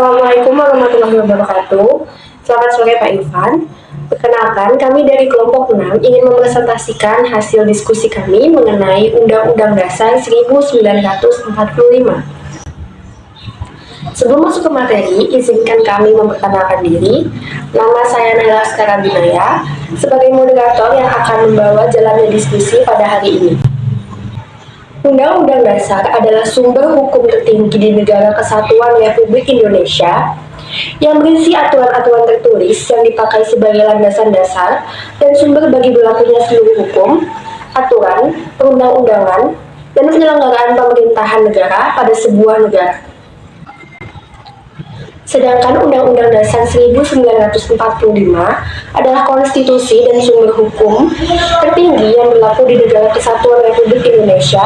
Assalamualaikum warahmatullahi wabarakatuh. Selamat sore Pak Ivan. Perkenalkan, kami dari kelompok 6 ingin mempresentasikan hasil diskusi kami mengenai Undang-Undang Dasar 1945. Sebelum masuk ke materi, izinkan kami memperkenalkan diri. Nama saya Naila Askara Binaya, sebagai moderator yang akan membawa jalannya diskusi pada hari ini. Undang-Undang Dasar adalah sumber hukum tertinggi di Negara Kesatuan Republik Indonesia yang berisi aturan-aturan tertulis yang dipakai sebagai landasan dasar dan sumber bagi berlakunya seluruh hukum, aturan, perundang-undangan, dan penyelenggaraan pemerintahan negara pada sebuah negara. Sedangkan Undang-Undang Dasar 1945 adalah konstitusi dan sumber hukum tertinggi yang berlaku di Negara Kesatuan Republik Indonesia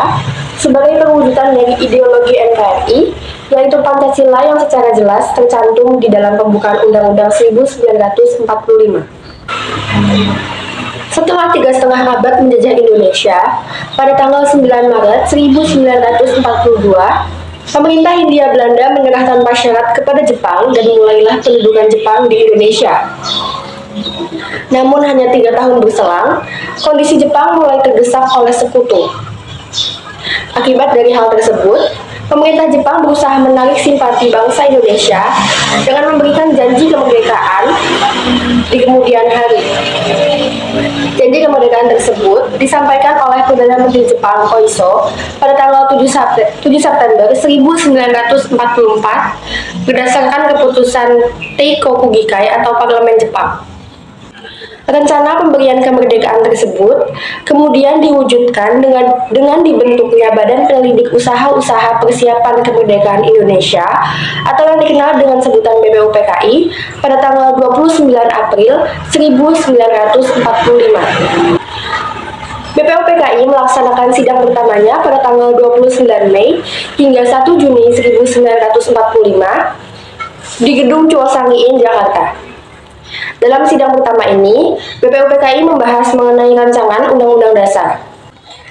sebagai perwujudan dari ideologi NKRI, yaitu Pancasila yang secara jelas tercantum di dalam pembukaan Undang-Undang 1945. Setelah 3,5 abad menjajah Indonesia, pada tanggal 9 Maret 1942, pemerintah Hindia Belanda menyerah tanpa syarat kepada Jepang dan mulailah pendudukan Jepang di Indonesia. Namun hanya 3 tahun berselang, kondisi Jepang mulai terdesak oleh sekutu. Akibat dari hal tersebut, pemerintah Jepang berusaha menarik simpati bangsa Indonesia dengan memberikan janji kemerdekaan di kemudian hari. Janji kemerdekaan tersebut disampaikan oleh Perdana Menteri Jepang Koiso pada tanggal 7 September 1944 berdasarkan keputusan Teikokugikai atau Parlemen Jepang. Rencana pemberian kemerdekaan tersebut kemudian diwujudkan dengan dibentuknya Badan Penyelidik Usaha-Usaha Persiapan Kemerdekaan Indonesia atau yang dikenal dengan sebutan BPUPKI pada tanggal 29 April 1945. BPUPKI melaksanakan sidang pertamanya pada tanggal 29 Mei hingga 1 Juni 1945 di Gedung Cuosangiin, Jakarta. Dalam sidang pertama ini, BPUPKI membahas mengenai rancangan Undang-Undang Dasar.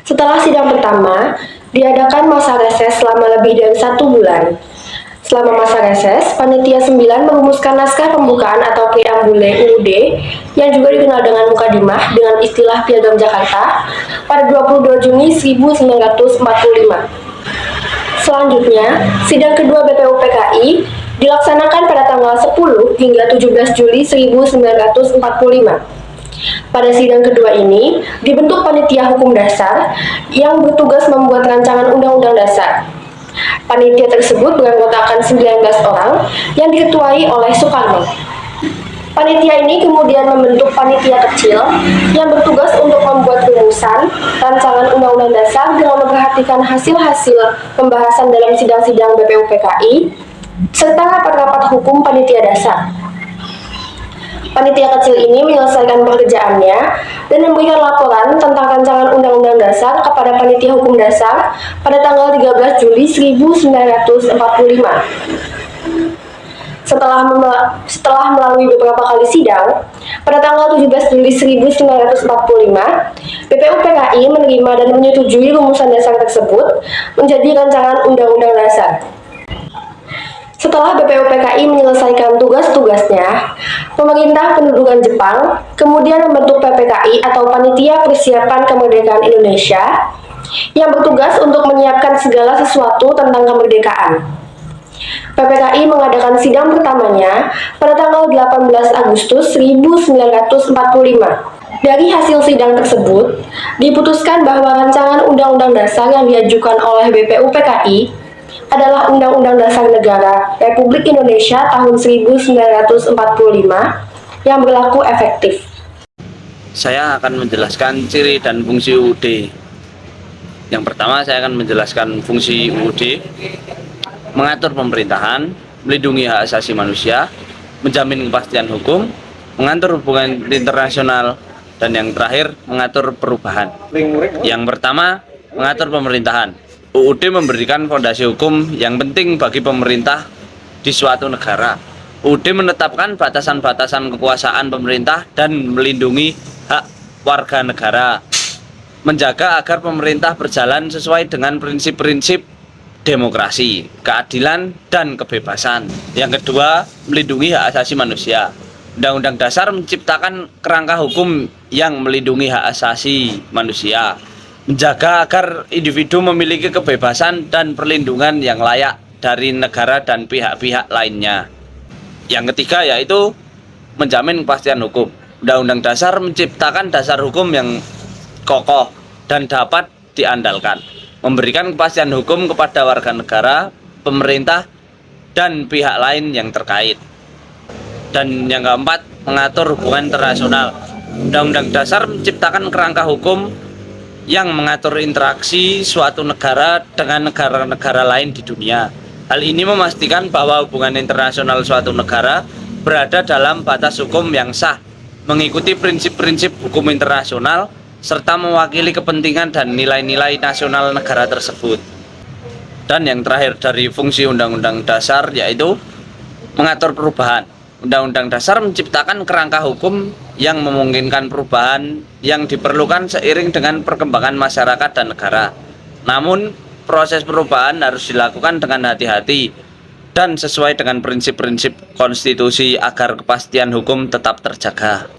Setelah sidang pertama, diadakan masa reses selama lebih dari 1 bulan. Selama masa reses, Panitia 9 merumuskan naskah pembukaan atau preambule UUD yang juga dikenal dengan Mukadimah dengan istilah Piagam Jakarta pada 22 Juni 1945. Selanjutnya, sidang kedua BPUPKI dilaksanakan pada tanggal 10 hingga 17 Juli 1945. Pada sidang kedua ini, dibentuk Panitia Hukum Dasar yang bertugas membuat rancangan Undang-Undang Dasar. Panitia tersebut beranggotakan 19 orang yang diketuai oleh Soekarno. Panitia ini kemudian membentuk panitia kecil yang bertugas untuk membuat rumusan rancangan Undang-Undang Dasar dengan memperhatikan hasil-hasil pembahasan dalam sidang-sidang BPUPKI serta rapat-rapat hukum panitia dasar. Panitia kecil ini menyelesaikan pekerjaannya dan memberikan laporan tentang rancangan Undang-Undang Dasar kepada Panitia Hukum Dasar pada tanggal 13 Juli 1945. Setelah melalui beberapa kali sidang, pada tanggal 17 Juli 1945, BPUPKI menerima dan menyetujui rumusan dasar tersebut menjadi rancangan Undang-Undang Dasar. Setelah BPUPKI menyelesaikan tugas-tugasnya, pemerintah pendudukan Jepang kemudian membentuk PPKI atau Panitia Persiapan Kemerdekaan Indonesia yang bertugas untuk menyiapkan segala sesuatu tentang kemerdekaan. PPKI mengadakan sidang pertamanya pada tanggal 18 Agustus 1945. Dari hasil sidang tersebut, diputuskan bahwa rancangan Undang-Undang Dasar yang diajukan oleh BPUPKI adalah Undang-Undang Dasar Negara Republik Indonesia tahun 1945 yang berlaku efektif. Saya akan menjelaskan ciri dan fungsi UUD. Yang pertama, saya akan menjelaskan fungsi UUD: mengatur pemerintahan, melindungi hak asasi manusia, menjamin kepastian hukum, mengatur hubungan internasional, dan yang terakhir, mengatur perubahan. Yang pertama, mengatur pemerintahan. UUD memberikan fondasi hukum yang penting bagi pemerintah di suatu negara. UUD menetapkan batasan-batasan kekuasaan pemerintah dan melindungi hak warga negara, menjaga agar pemerintah berjalan sesuai dengan prinsip-prinsip demokrasi, keadilan, dan kebebasan. Yang kedua, melindungi hak asasi manusia. Undang-Undang Dasar menciptakan kerangka hukum yang melindungi hak asasi manusia, menjaga agar individu memiliki kebebasan dan perlindungan yang layak dari negara dan pihak-pihak lainnya. Yang ketiga yaitu menjamin kepastian hukum. Undang-Undang Dasar menciptakan dasar hukum yang kokoh dan dapat diandalkan, memberikan kepastian hukum kepada warga negara, pemerintah, dan pihak lain yang terkait. Dan yang keempat, mengatur hubungan internasional. Undang-Undang Dasar menciptakan kerangka hukum yang mengatur interaksi suatu negara dengan negara-negara lain di dunia. Hal ini memastikan bahwa hubungan internasional suatu negara berada dalam batas hukum yang sah, mengikuti prinsip-prinsip hukum internasional, serta mewakili kepentingan dan nilai-nilai nasional negara tersebut. Dan yang terakhir dari fungsi Undang-Undang Dasar yaitu mengatur perubahan. Undang-Undang Dasar menciptakan kerangka hukum yang memungkinkan perubahan yang diperlukan seiring dengan perkembangan masyarakat dan negara. Namun, proses perubahan harus dilakukan dengan hati-hati dan sesuai dengan prinsip-prinsip konstitusi agar kepastian hukum tetap terjaga.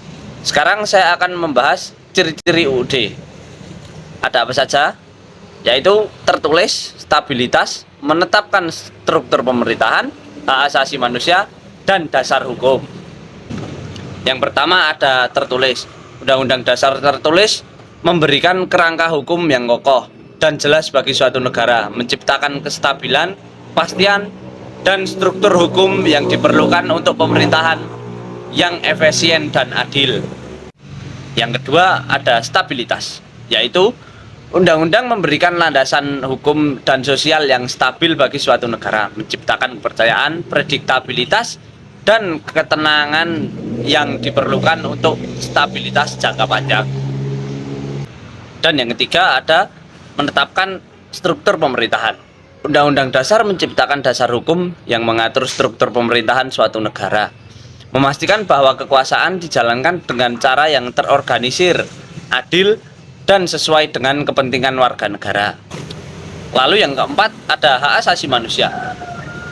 Sekarang saya akan membahas ciri-ciri UUD. Ada apa saja? Yaitu tertulis, stabilitas, menetapkan struktur pemerintahan, hak asasi manusia, dan dasar hukum. Yang pertama ada tertulis. Undang-Undang Dasar tertulis memberikan kerangka hukum yang kokoh dan jelas bagi suatu negara, menciptakan kestabilan, kepastian, dan struktur hukum yang diperlukan untuk pemerintahan yang efisien dan adil. Yang kedua ada stabilitas, yaitu undang-undang memberikan landasan hukum dan sosial yang stabil bagi suatu negara, menciptakan kepercayaan, prediktabilitas, dan ketenangan yang diperlukan untuk stabilitas jangka panjang. Dan yang ketiga ada menetapkan struktur pemerintahan. Undang-Undang Dasar menciptakan dasar hukum yang mengatur struktur pemerintahan suatu negara, memastikan bahwa kekuasaan dijalankan dengan cara yang terorganisir, adil, dan sesuai dengan kepentingan warga negara. Lalu yang keempat ada hak asasi manusia.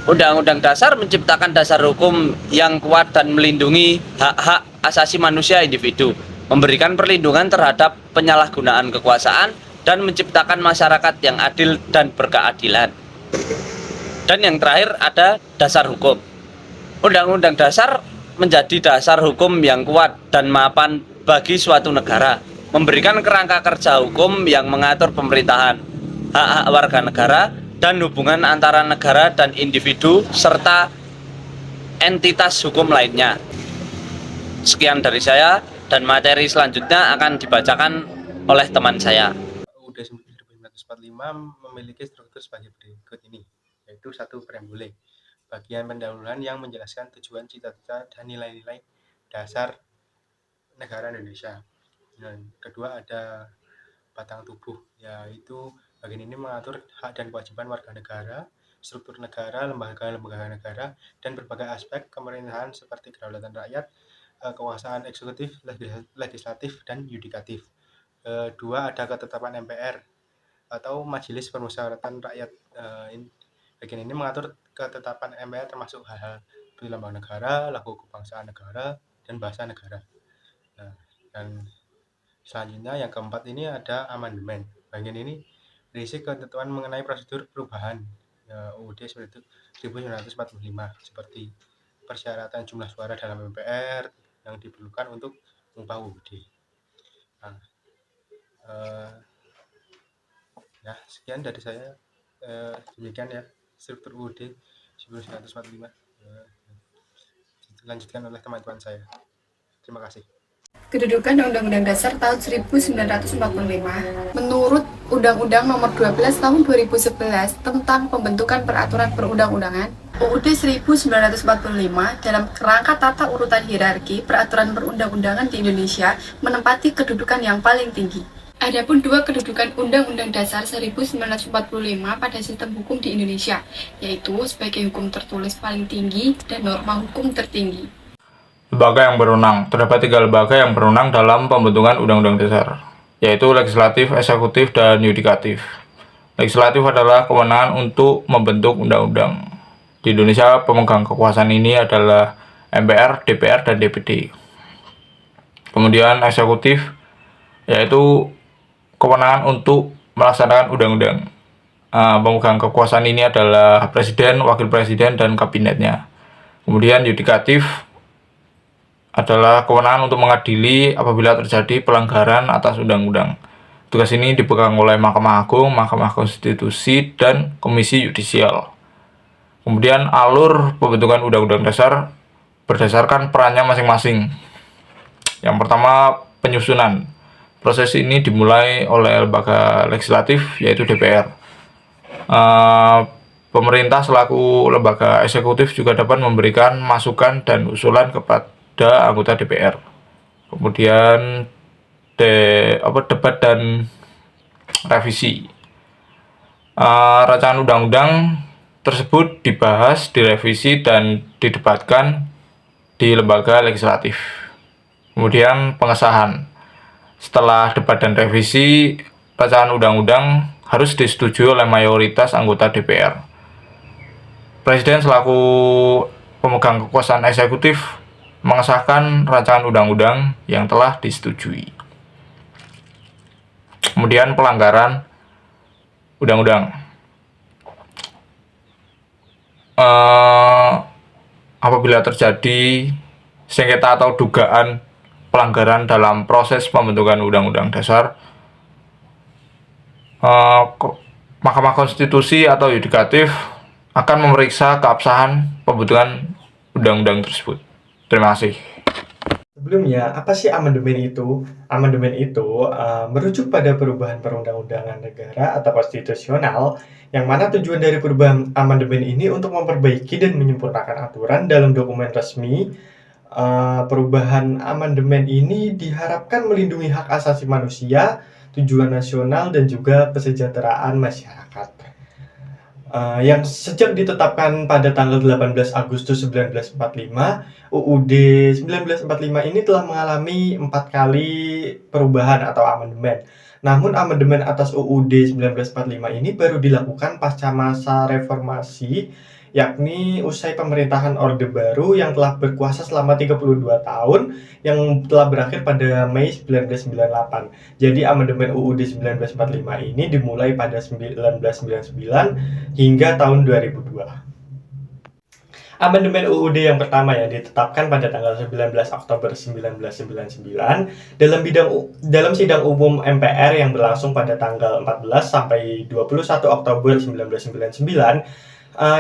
Undang-Undang Dasar menciptakan dasar hukum yang kuat dan melindungi hak-hak asasi manusia individu, memberikan perlindungan terhadap penyalahgunaan kekuasaan, dan menciptakan masyarakat yang adil dan berkeadilan. Dan yang terakhir ada dasar hukum. Undang-Undang Dasar menjadi dasar hukum yang kuat dan mapan bagi suatu negara, memberikan kerangka kerja hukum yang mengatur pemerintahan, hak-hak warga negara, dan hubungan antara negara dan individu serta entitas hukum lainnya. Sekian dari saya, dan materi selanjutnya akan dibacakan oleh teman saya. UUD 1945 memiliki struktur sebagai berikut ini, yaitu 1. Preambule, bagian pendahuluan yang menjelaskan tujuan, cita-cita, dan nilai-nilai dasar negara Indonesia. Dan kedua ada batang tubuh, yaitu bagian ini mengatur hak dan kewajiban warga negara, struktur negara, lembaga-lembaga negara, dan berbagai aspek pemerintahan seperti kedaulatan rakyat, kekuasaan eksekutif, legislatif, dan yudikatif. Dua ada ketetapan MPR atau Majelis Permusyawaratan Rakyat. Bagian ini mengatur ketetapan MPR termasuk hal-hal seperti lambang negara, lagu kebangsaan negara, dan bahasa negara. Dan selanjutnya yang keempat ini ada amandemen. Bagian ini berisi ketentuan mengenai prosedur perubahan UUD 1945 seperti persyaratan jumlah suara dalam MPR yang diperlukan untuk mengubah UUD. Sekian dari saya. Demikian ya struktur UUD 1945. Dilanjutkan oleh teman-teman saya. Terima kasih. Kedudukan Undang-Undang Dasar tahun 1945. Menurut Undang-Undang Nomor 12 Tahun 2011 tentang Pembentukan Peraturan Perundang-undangan, UUD 1945 dalam kerangka tata urutan hierarki peraturan perundang-undangan di Indonesia menempati kedudukan yang paling tinggi. Adapun dua kedudukan Undang-Undang Dasar 1945 pada sistem hukum di Indonesia, yaitu sebagai hukum tertulis paling tinggi dan norma hukum tertinggi. Lembaga yang berwenang. Terdapat 3 lembaga yang berwenang dalam pembentukan Undang-Undang Dasar, yaitu legislatif, eksekutif, dan yudikatif. Legislatif adalah kewenangan untuk membentuk undang-undang. Di Indonesia, pemegang kekuasaan ini adalah MPR, DPR, dan DPD. Kemudian eksekutif, yaitu kewenangan untuk melaksanakan undang-undang. Pemegang kekuasaan ini adalah presiden, wakil presiden, dan kabinetnya. Kemudian yudikatif adalah kewenangan untuk mengadili apabila terjadi pelanggaran atas undang-undang. Tugas ini dipegang oleh Mahkamah Agung, Mahkamah Konstitusi, dan Komisi Yudisial. Kemudian alur pembentukan Undang-Undang Dasar berdasarkan perannya masing-masing. Yang pertama, penyusunan. Proses ini dimulai oleh lembaga legislatif, yaitu DPR. Pemerintah selaku lembaga eksekutif juga dapat memberikan masukan dan usulan kepada anggota DPR. Kemudian debat dan revisi. Rancangan undang-undang tersebut dibahas, direvisi, dan didebatkan di lembaga legislatif. Kemudian pengesahan. Setelah debat dan revisi, rancangan undang-undang harus disetujui oleh mayoritas anggota DPR. Presiden selaku pemegang kekuasaan eksekutif mengesahkan rancangan undang-undang yang telah disetujui. Kemudian pelanggaran undang-undang. Apabila terjadi sengketa atau dugaan pelanggaran dalam proses pembentukan Undang-Undang Dasar, Mahkamah Konstitusi atau yudikatif akan memeriksa keabsahan pembentukan undang-undang tersebut. Terima kasih. Sebelumnya, apa sih amandemen itu? Amandemen itu merujuk pada perubahan perundang-undangan negara atau konstitusional, yang mana tujuan dari perubahan amandemen ini untuk memperbaiki dan menyempurnakan aturan dalam dokumen resmi. Perubahan amandemen ini diharapkan melindungi hak asasi manusia, tujuan nasional, dan juga kesejahteraan masyarakat. Yang sejak ditetapkan pada tanggal 18 Agustus 1945, UUD 1945 ini telah mengalami 4 kali perubahan atau amandemen. Namun amandemen atas UUD 1945 ini baru dilakukan pasca masa reformasi, yakni usai pemerintahan Orde Baru yang telah berkuasa selama 32 tahun yang telah berakhir pada Mei 1998. Jadi amandemen UUD 1945 ini dimulai pada 1999 hingga tahun 2002. Amandemen UUD yang pertama yang ditetapkan pada tanggal 19 Oktober 1999 dalam sidang umum MPR yang berlangsung pada tanggal 14 sampai 21 Oktober 1999,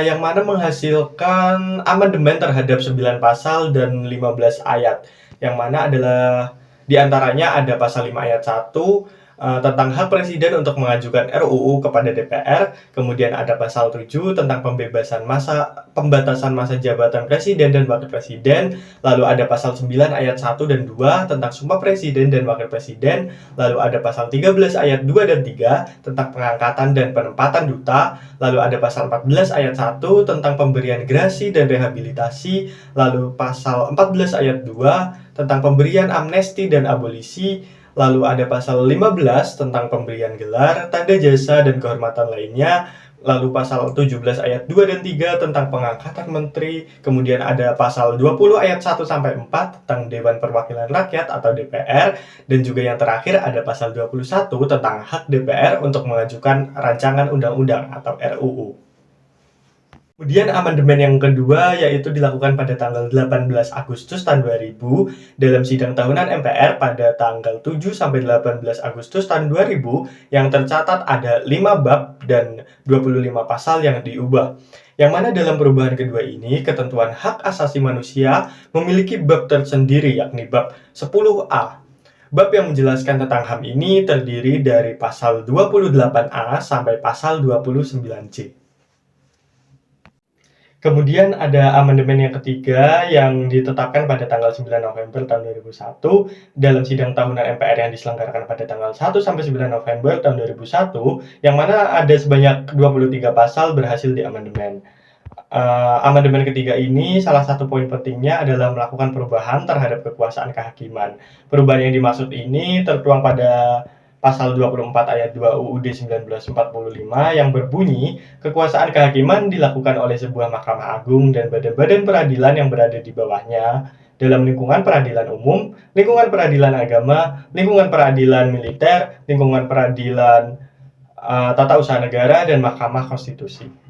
yang mana menghasilkan amandemen terhadap 9 pasal dan 15 ayat, yang mana adalah diantaranya ada pasal 5 ayat 1 tentang hak presiden untuk mengajukan RUU kepada DPR, kemudian ada pasal 7 tentang pembatasan masa jabatan presiden dan wakil presiden, lalu ada pasal 9 ayat 1 dan 2 tentang sumpah presiden dan wakil presiden, lalu ada pasal 13 ayat 2 dan 3 tentang pengangkatan dan penempatan duta, lalu ada pasal 14 ayat 1 tentang pemberian grasi dan rehabilitasi, lalu pasal 14 ayat 2 tentang pemberian amnesti dan abolisi, lalu ada pasal 15 tentang pemberian gelar, tanda jasa, dan kehormatan lainnya, lalu pasal 17 ayat 2 dan 3 tentang pengangkatan menteri, kemudian ada pasal 20 ayat 1 sampai 4 tentang Dewan Perwakilan Rakyat atau DPR, dan juga yang terakhir ada pasal 21 tentang hak DPR untuk mengajukan rancangan undang-undang atau RUU. Kemudian amandemen yang kedua yaitu dilakukan pada tanggal 18 Agustus tahun 2000 dalam sidang tahunan MPR pada tanggal 7 sampai 18 Agustus tahun 2000 yang tercatat ada 5 bab dan 25 pasal yang diubah. Yang mana dalam perubahan kedua ini, ketentuan hak asasi manusia memiliki bab tersendiri yakni bab 10A. Bab yang menjelaskan tentang HAM ini terdiri dari pasal 28A sampai pasal 29C. Kemudian ada amandemen yang ketiga yang ditetapkan pada tanggal 9 November tahun 2001 dalam sidang tahunan MPR yang diselenggarakan pada tanggal 1 sampai 9 November tahun 2001, yang mana ada sebanyak 23 pasal berhasil diamandemen. Amandemen ketiga ini salah satu poin pentingnya adalah melakukan perubahan terhadap kekuasaan kehakiman. Perubahan yang dimaksud ini tertuang pada pasal 24 ayat 2 UUD 1945 yang berbunyi, kekuasaan kehakiman dilakukan oleh sebuah Mahkamah Agung dan badan-badan peradilan yang berada di bawahnya dalam lingkungan peradilan umum, lingkungan peradilan agama, lingkungan peradilan militer, lingkungan peradilan tata usaha negara, dan Mahkamah Konstitusi.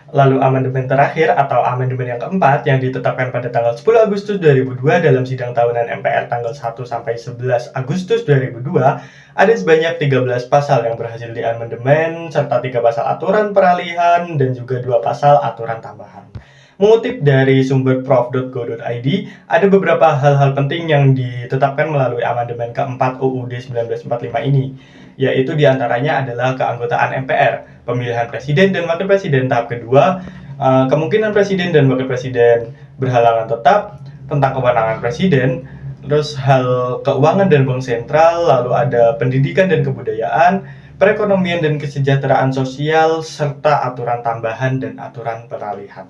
Lalu amandemen terakhir atau amandemen yang keempat yang ditetapkan pada tanggal 10 Agustus 2002 dalam sidang tahunan MPR tanggal 1 sampai 11 Agustus 2002 ada sebanyak 13 pasal yang berhasil diamandemen serta 3 pasal aturan peralihan dan juga 2 pasal aturan tambahan. Mengutip dari sumber prof.go.id, ada beberapa hal-hal penting yang ditetapkan melalui amandemen keempat UUD 1945 ini, yaitu diantaranya adalah keanggotaan MPR, pemilihan presiden dan wakil presiden tahap kedua, kemungkinan presiden dan wakil presiden berhalangan tetap, tentang kewenangan presiden, terus hal keuangan dan bank sentral, lalu ada pendidikan dan kebudayaan, perekonomian dan kesejahteraan sosial, serta aturan tambahan dan aturan peralihan.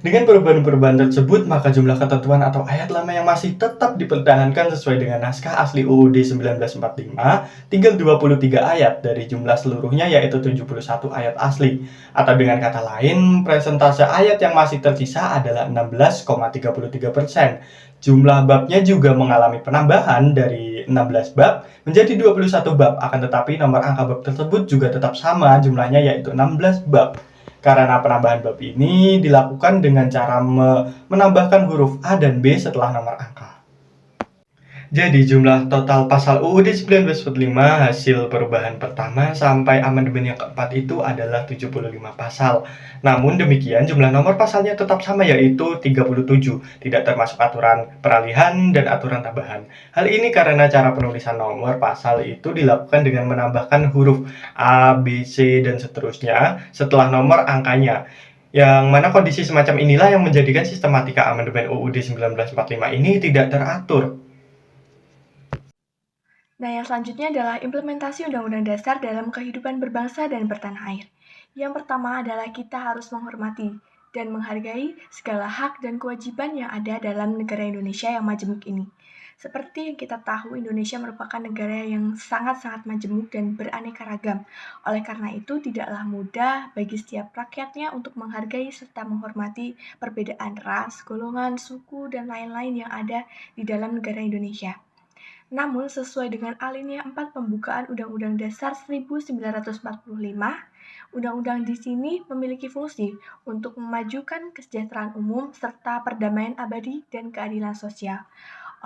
Dengan perubahan-perubahan tersebut, maka jumlah ketentuan atau ayat lama yang masih tetap dipertahankan sesuai dengan naskah asli UUD 1945 tinggal 23 ayat dari jumlah seluruhnya, yaitu 71 ayat asli. Atau dengan kata lain, presentase ayat yang masih tersisa adalah 16,33%. Jumlah babnya juga mengalami penambahan dari 16 bab menjadi 21 bab, akan tetapi nomor angka bab tersebut juga tetap sama jumlahnya, yaitu 16 bab. Karena penambahan bab ini dilakukan dengan cara menambahkan huruf A dan B setelah nomor angka. Jadi jumlah total pasal UUD 1945 hasil perubahan pertama sampai amandemen yang keempat itu adalah 75 pasal. Namun demikian jumlah nomor pasalnya tetap sama, yaitu 37, tidak termasuk aturan peralihan dan aturan tambahan. Hal ini karena cara penulisan nomor pasal itu dilakukan dengan menambahkan huruf A, B, C, dan seterusnya setelah nomor angkanya. Yang mana kondisi semacam inilah yang menjadikan sistematika amandemen UUD 1945 ini tidak teratur. Nah, yang selanjutnya adalah implementasi Undang-Undang Dasar dalam kehidupan berbangsa dan bertanah air. Yang pertama adalah kita harus menghormati dan menghargai segala hak dan kewajiban yang ada dalam negara Indonesia yang majemuk ini. Seperti yang kita tahu, Indonesia merupakan negara yang sangat-sangat majemuk dan beraneka ragam. Oleh karena itu, tidaklah mudah bagi setiap rakyatnya untuk menghargai serta menghormati perbedaan ras, golongan, suku, dan lain-lain yang ada di dalam negara Indonesia. Namun, sesuai dengan alinea 4 pembukaan Undang-Undang Dasar 1945, undang-undang di sini memiliki fungsi untuk memajukan kesejahteraan umum serta perdamaian abadi dan keadilan sosial.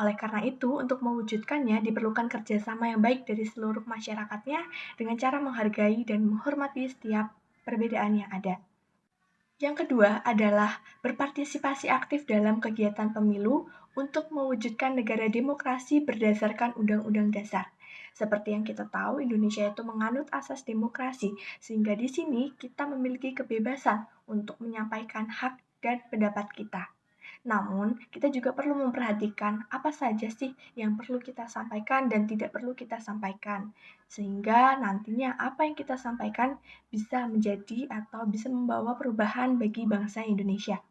Oleh karena itu, untuk mewujudkannya diperlukan kerjasama yang baik dari seluruh masyarakatnya dengan cara menghargai dan menghormati setiap perbedaan yang ada. Yang kedua adalah berpartisipasi aktif dalam kegiatan pemilu untuk mewujudkan negara demokrasi berdasarkan Undang-Undang Dasar. Seperti yang kita tahu, Indonesia itu menganut asas demokrasi, sehingga di sini kita memiliki kebebasan untuk menyampaikan hak dan pendapat kita. Namun, kita juga perlu memperhatikan apa saja sih yang perlu kita sampaikan dan tidak perlu kita sampaikan. Sehingga nantinya apa yang kita sampaikan bisa menjadi atau bisa membawa perubahan bagi bangsa Indonesia.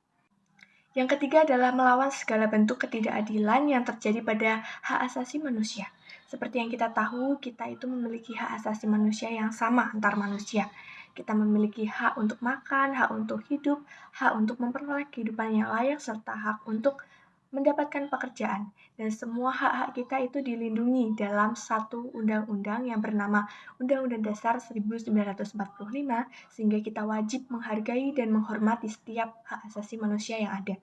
Yang ketiga adalah melawan segala bentuk ketidakadilan yang terjadi pada hak asasi manusia. Seperti yang kita tahu, kita itu memiliki hak asasi manusia yang sama antar manusia. Kita memiliki hak untuk makan, hak untuk hidup, hak untuk memperoleh kehidupan yang layak, serta hak untuk mendapatkan pekerjaan. Dan semua hak-hak kita itu dilindungi dalam satu undang-undang yang bernama Undang-Undang Dasar 1945, sehingga kita wajib menghargai dan menghormati setiap hak asasi manusia yang ada.